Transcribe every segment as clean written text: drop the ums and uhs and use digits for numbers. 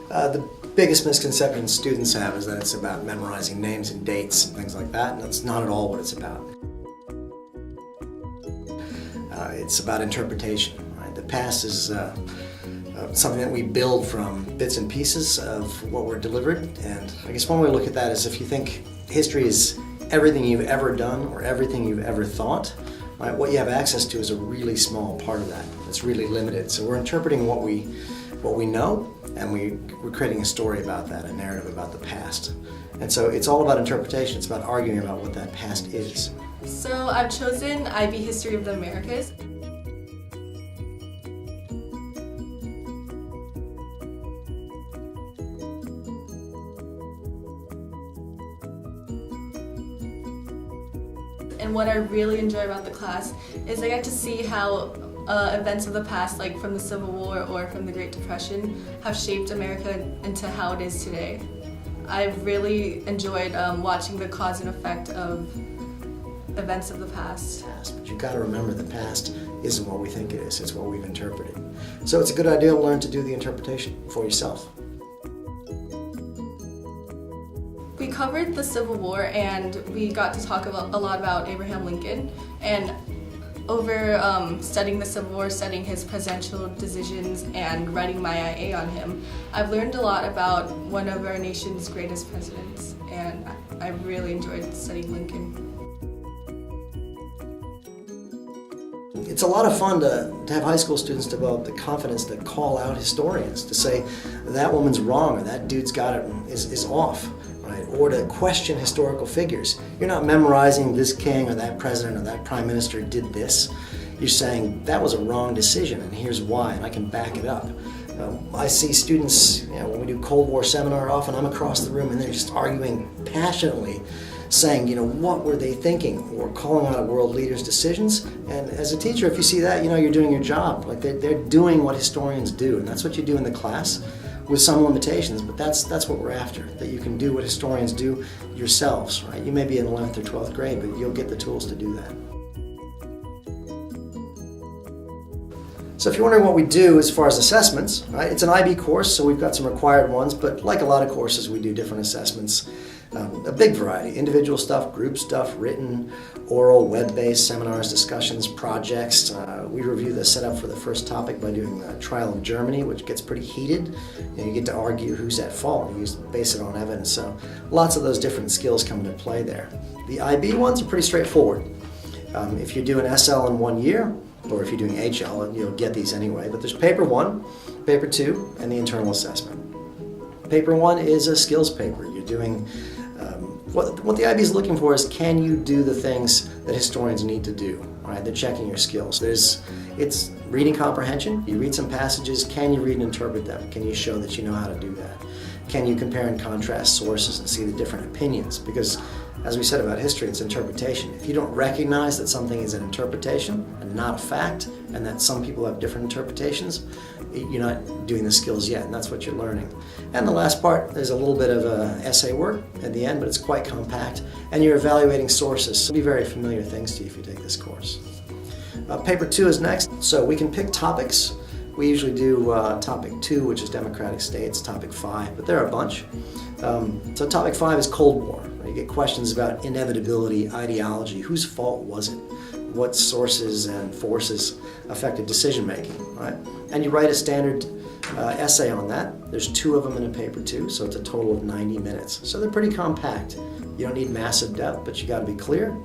The biggest misconception students have is that it's about memorizing names and dates and things like that, and that's not at all what it's about. It's about interpretation. Right? The past is something that we build from bits and pieces of what we're delivered, and I guess one way to look at that is if you think history is everything you've ever done or everything you've ever thought, right, what you have access to is a really small part of that. It's really limited. So we're interpreting what we know, and we're creating a story about that, a narrative about the past. And so it's all about interpretation. It's about arguing about what that past is. So I've chosen IB History of the Americas. And what I really enjoy about the class is I get to see how events of the past, like from the Civil War or from the Great Depression, have shaped America into how it is today. I've really enjoyed watching the cause and effect of events of the past. But you've got to remember the past isn't what we think it is, it's what we've interpreted. So it's a good idea to learn to do the interpretation for yourself. We covered the Civil War and we got to talk a lot about Abraham Lincoln, and over studying the Civil War, studying his presidential decisions and writing my IA on him, I've learned a lot about one of our nation's greatest presidents, and I really enjoyed studying Lincoln. It's a lot of fun to have high school students develop the confidence to call out historians, to say that woman's wrong or that dude's got it is off. Right? Or to question historical figures. You're not memorizing this king or that president or that prime minister did this. You're saying that was a wrong decision and here's why, and I can back it up. I see students, when we do Cold War seminar, often I'm across the room and they're just arguing passionately, saying, what were they thinking, or calling out a world leader's decisions. And as a teacher, if you see that, you're doing your job. Like they're doing what historians do, and that's what you do in the class, with some limitations, but that's what we're after, that you can do what historians do yourselves, right? You may be in 11th or 12th grade, but you'll get the tools to do that. So if you're wondering what we do as far as assessments, right? It's an IB course, so we've got some required ones, but like a lot of courses, we do different assessments. A big variety, individual stuff, group stuff, written, oral, web-based, seminars, discussions, projects. We review the setup for the first topic by doing the trial of Germany, which gets pretty heated. You get to argue who's at fault. You base it on evidence. So lots of those different skills come into play there. The IB ones are pretty straightforward. If you do an SL in 1 year, or if you're doing HL, you'll get these anyway. But there's paper 1, paper 2, and the internal assessment. Paper 1 is a skills paper. You're doing what the IB is looking for is, can you do the things that historians need to do? Right? They're checking your skills. It's reading comprehension. You read some passages. Can you read and interpret them? Can you show that you know how to do that? Can you compare and contrast sources and see the different opinions? Because, as we said about history, it's interpretation. If you don't recognize that something is an interpretation and not a fact, and that some people have different interpretations, you're not doing the skills yet, and that's what you're learning. And the last part, there's a little bit of essay work at the end, but it's quite compact, and you're evaluating sources. So it'll be very familiar things to you if you take this course. Paper 2 is next, so we can pick topics. We usually do topic 2, which is democratic states, topic 5, but there are a bunch. So topic 5 is Cold War. You get questions about inevitability, ideology, whose fault was it? What sources and forces affected decision making, right? And you write a standard essay on that. There's 2 of them in a paper 2, so it's a total of 90 minutes. So they're pretty compact. You don't need massive depth, but you got to be clear.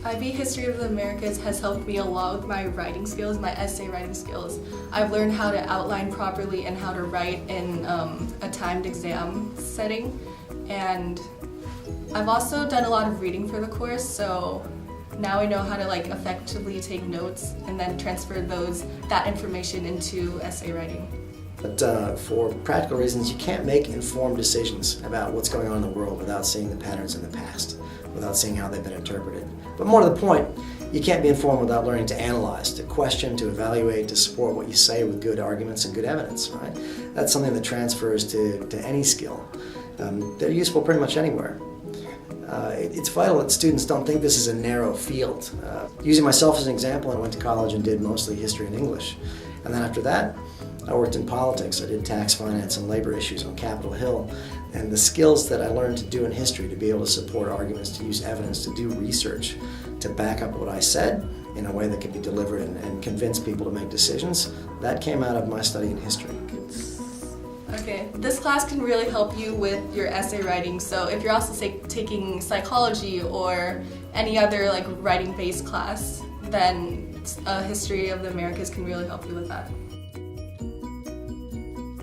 IB History of the Americas has helped me a lot with my writing skills, my essay writing skills. I've learned how to outline properly and how to write in a timed exam setting. And I've also done a lot of reading for the course, so now I know how to effectively take notes and then transfer that information into essay writing. But for practical reasons, you can't make informed decisions about what's going on in the world without seeing the patterns in the past, without seeing how they've been interpreted. But more to the point, you can't be informed without learning to analyze, to question, to evaluate, to support what you say with good arguments and good evidence, right? That's something that transfers to any skill. They're useful pretty much anywhere. It's vital that students don't think this is a narrow field. Using myself as an example, I went to college and did mostly history and English. And then after that, I worked in politics. I did tax, finance, and labor issues on Capitol Hill. And the skills that I learned to do in history, to be able to support arguments, to use evidence, to do research, to back up what I said in a way that could be delivered and convince people to make decisions, that came out of my study in history. Okay, this class can really help you with your essay writing. So if you're also taking psychology or any other like writing-based class, then History of the Americas can really help you with that.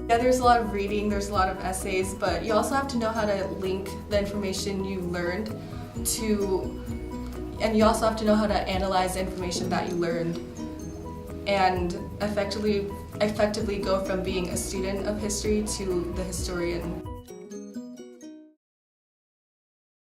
Yeah, there's a lot of reading, there's a lot of essays, but you also have to know how to link the information you learned and you also have to know how to analyze the information that you learned and effectively go from being a student of history to the historian.